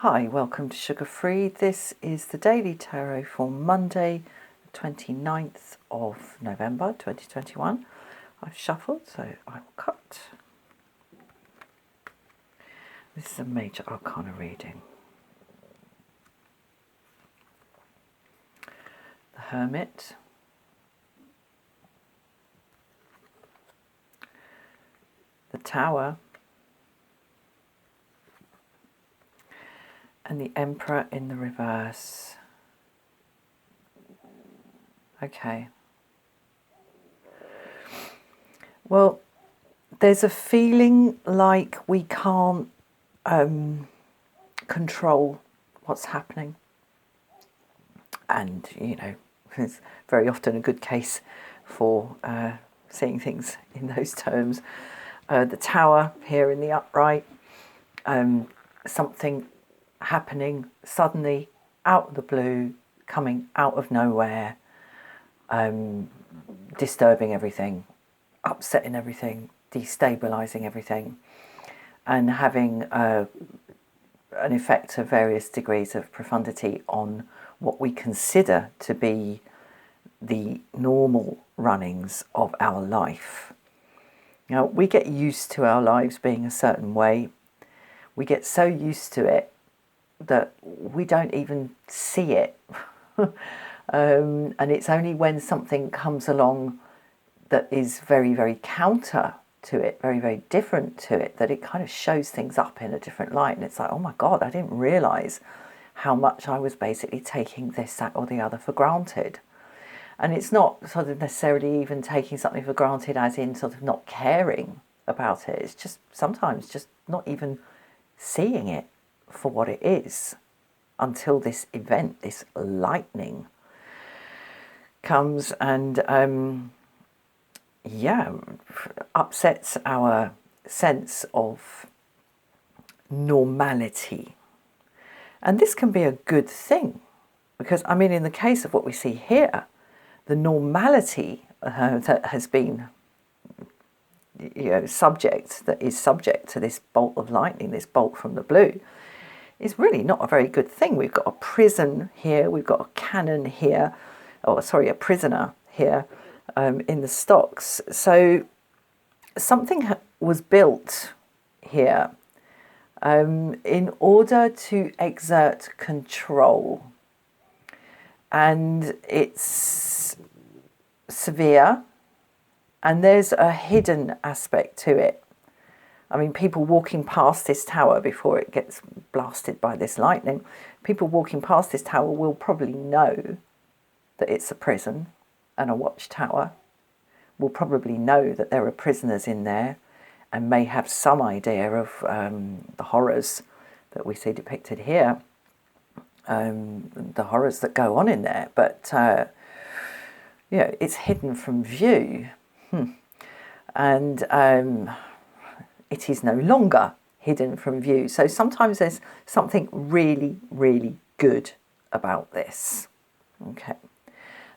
Hi, welcome to Sugar Free. This is the Daily Tarot for Monday, 29th of November 2021. I've shuffled, so I will cut. This is a major arcana reading. The Hermit, the Tower, and the Emperor in the reverse. Okay. Well, there's a feeling like we can't control what's happening. And, it's very often a good case for seeing things in those terms. The Tower here in the upright, something happening suddenly out of the blue, coming out of nowhere, disturbing everything, upsetting everything, destabilizing everything, and having an effect of various degrees of profundity on what we consider to be the normal runnings of our life. Now, we get used to our lives being a certain way. We get so used to it that we don't even see it. And it's only when something comes along that is very, very counter to it, very, very different to it, that it kind of shows things up in a different light. And it's like, oh my God, I didn't realise how much I was basically taking this, that or the other for granted. And it's not sort of necessarily even taking something for granted as in sort of not caring about it. It's just sometimes just not even seeing it for what it is until this event, this lightning, comes and upsets our sense of normality. And this can be a good thing because, I mean, in the case of what we see here, the normality that has been subject to this bolt of lightning, this bolt from the blue, is really not a very good thing. We've got a prison here, we've got a cannon here, a prisoner here in the stocks. So something was built here in order to exert control, and it's severe, and there's a hidden aspect to it. I mean, people walking past this tower before it gets blasted by this lightning, people walking past this tower will probably know that it's a prison and a watchtower, will probably know that there are prisoners in there, and may have some idea of the horrors that we see depicted here, the horrors that go on in there. But, it's hidden from view. And it is no longer hidden from view. So sometimes there's something really, really good about this. Okay.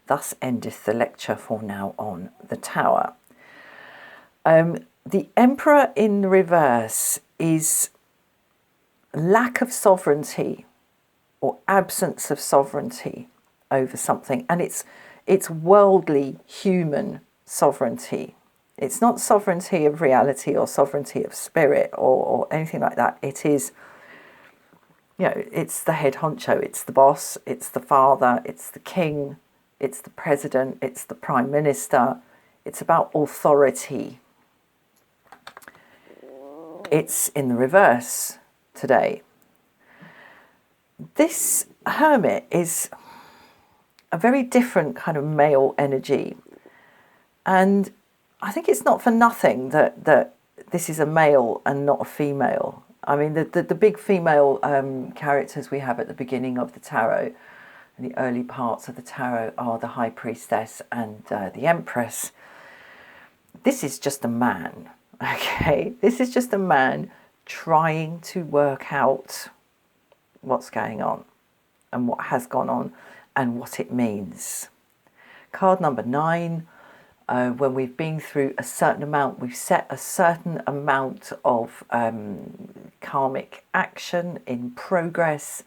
Thus endeth the lecture for now on the Tower. The Emperor in the reverse is lack of sovereignty or absence of sovereignty over something. And it's worldly, human sovereignty. It's not sovereignty of reality or sovereignty of spirit or anything like that. It is, it's the head honcho, it's the boss, it's the father, it's the king, it's the president, it's the prime minister. It's about authority. It's in the reverse today. This Hermit is a very different kind of male energy. And I think it's not for nothing that this is a male and not a female. I mean, the big female characters we have at the beginning of the tarot, and the early parts of the tarot, are the High Priestess and the Empress. This is just a man, okay? This is just a man trying to work out what's going on and what has gone on and what it means. Card number 9. when we've been through a certain amount, we've set a certain amount of karmic action in progress,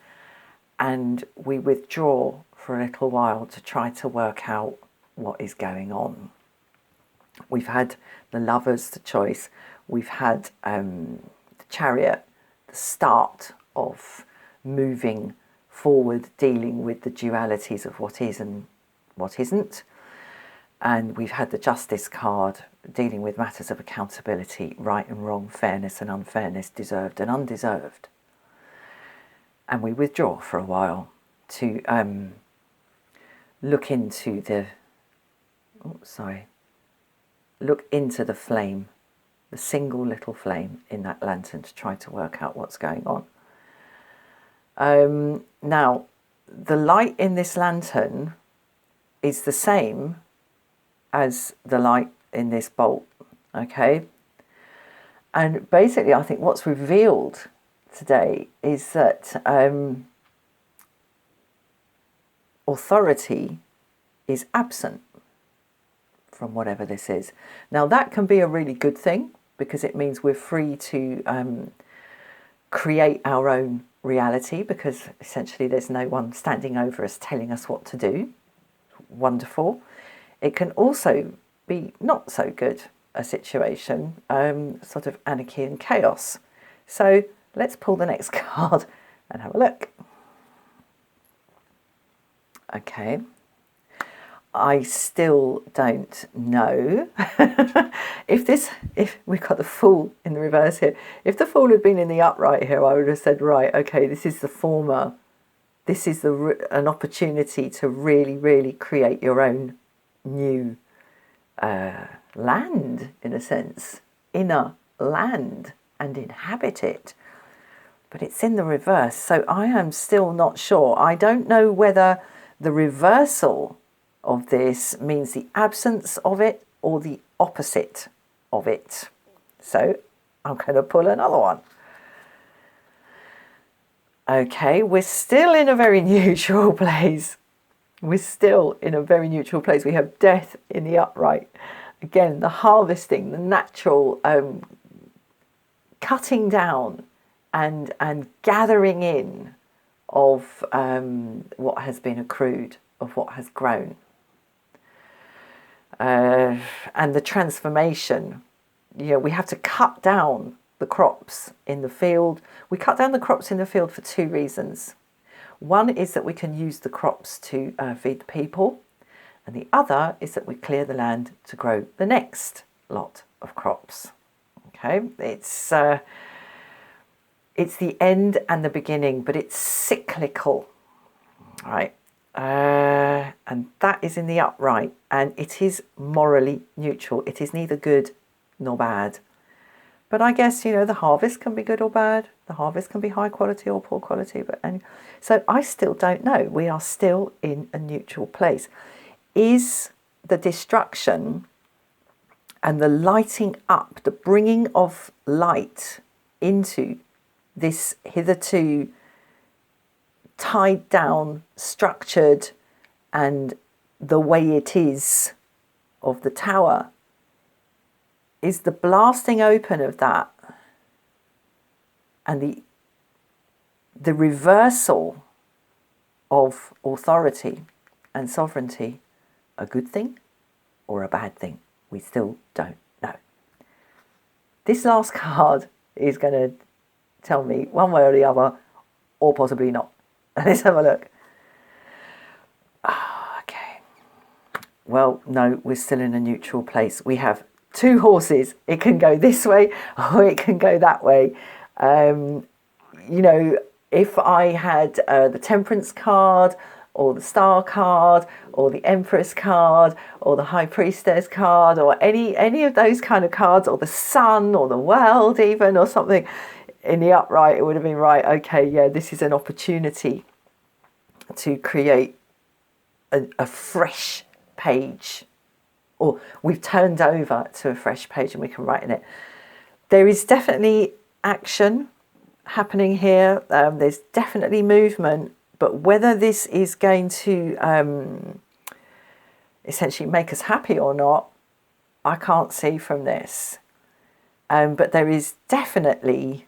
and we withdraw for a little while to try to work out what is going on. We've had the Lovers, the Choice. We've had the Chariot, the start of moving forward, dealing with the dualities of what is and what isn't. And we've had the Justice card, dealing with matters of accountability, right and wrong, fairness and unfairness, deserved and undeserved. And we withdraw for a while to look into the flame, the single little flame in that lantern, to try to work out what's going on. Now, the light in this lantern is the same as the light in this bolt, okay? And basically, I think what's revealed today is that authority is absent from whatever this is. Now, that can be a really good thing, because it means we're free to create our own reality, because essentially there's no one standing over us telling us what to do. Wonderful. It can also be not so good a situation, sort of anarchy and chaos. So let's pull the next card and have a look. Okay. I still don't know if we've got the Fool in the reverse here. If the Fool had been in the upright here, I would have said, right, okay, this is the former. This is an opportunity to really, really create your own new land, in a sense, inner land, and inhabit it. But it's in the reverse, so I am still not sure. I don't know whether the reversal of this means the absence of it or the opposite of it. So I'm going to pull another one. Okay, we're still in a very neutral place. We're still in a very neutral place. We have Death in the upright. Again, the harvesting, the natural cutting down and gathering in of what has been accrued, of what has grown. And the transformation. You know, we have to cut down the crops in the field. We cut down the crops in the field for two reasons. One is that we can use the crops to feed the people, and the other is that we clear the land to grow the next lot of crops. Okay, it's the end and the beginning, but it's cyclical, right? And that is in the upright, and it is morally neutral. It is neither good nor bad. But I guess, you know, the harvest can be good or bad. The harvest can be high quality or poor quality. So I still don't know. We are still in a neutral place. Is the destruction and the lighting up, the bringing of light into this hitherto tied down, structured, and the way it is of the tower, is the blasting open of that and the reversal of authority and sovereignty a good thing or a bad thing? We still don't know. This last card is going to tell me one way or the other, or possibly not. Let's have a look. Okay. Well, no, we're still in a neutral place. We have two horses. It can go this way or it can go that way. You know, if I had the Temperance card or the Star card or the Empress card or the High Priestess card or any of those kind of cards, or the Sun or the World even, or something in the upright, it would have been right, okay, yeah, this is an opportunity to create a fresh page, or we've turned over to a fresh page and we can write in it. There is definitely action happening here. There's definitely movement, but whether this is going to essentially make us happy or not, I can't see from this. But there is definitely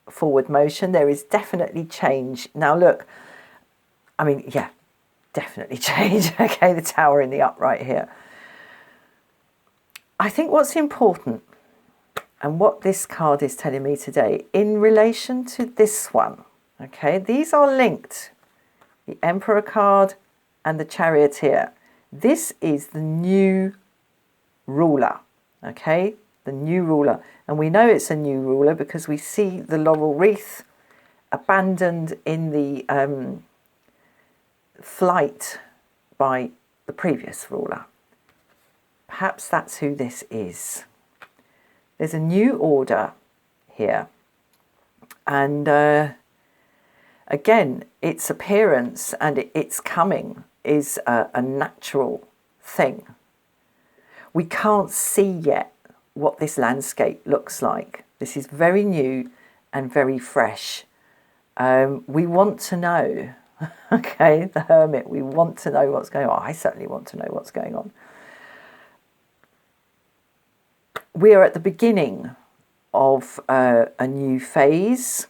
forward motion. There is definitely change. Now look, I mean, yeah, definitely change. Okay, the tower in the upright here. I think what's important and what this card is telling me today in relation to this one, okay, these are linked. The Emperor card and the Charioteer. This is the new ruler, okay, the new ruler. And we know it's a new ruler because we see the laurel wreath abandoned in the flight by the previous ruler. Perhaps that's who this is. There's a new order here. And again, its appearance and its coming is a natural thing. We can't see yet what this landscape looks like. This is very new and very fresh. We want to know, okay, the Hermit, we want to know what's going on. I certainly want to know what's going on. We are at the beginning of a new phase.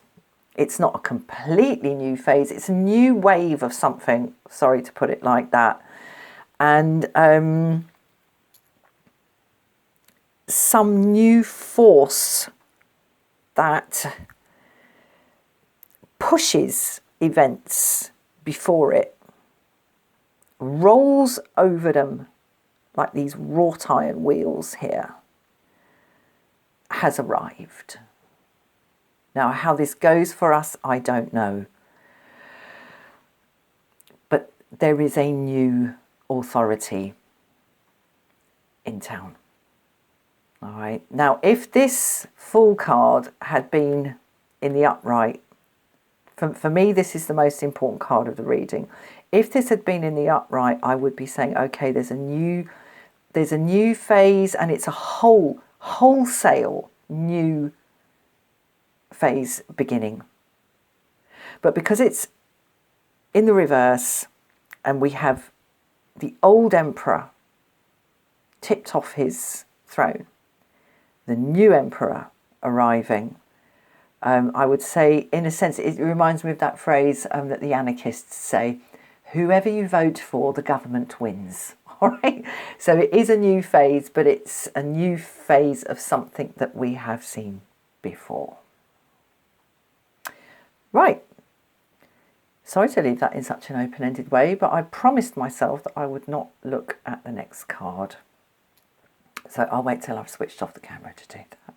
It's not a completely new phase. It's a new wave of something. Sorry to put it like that. And some new force that pushes events before it, rolls over them like these wrought iron wheels here, has arrived. Now, how this goes for us, I don't know. But there is a new authority in town. All right. Now, if this Fool card had been in the upright, for me, this is the most important card of the reading. If this had been in the upright, I would be saying, okay, there's a new phase, and it's a wholesale new phase beginning. But because it's in the reverse, and we have the old Emperor tipped off his throne, the new Emperor arriving, I would say, in a sense, it reminds me of that phrase that the anarchists say, whoever you vote for, the government wins. All right. So it is a new phase, but it's a new phase of something that we have seen before. Right. Sorry to leave that in such an open-ended way, but I promised myself that I would not look at the next card. So I'll wait till I've switched off the camera to do that.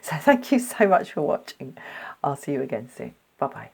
So thank you so much for watching. I'll see you again soon. Bye-bye.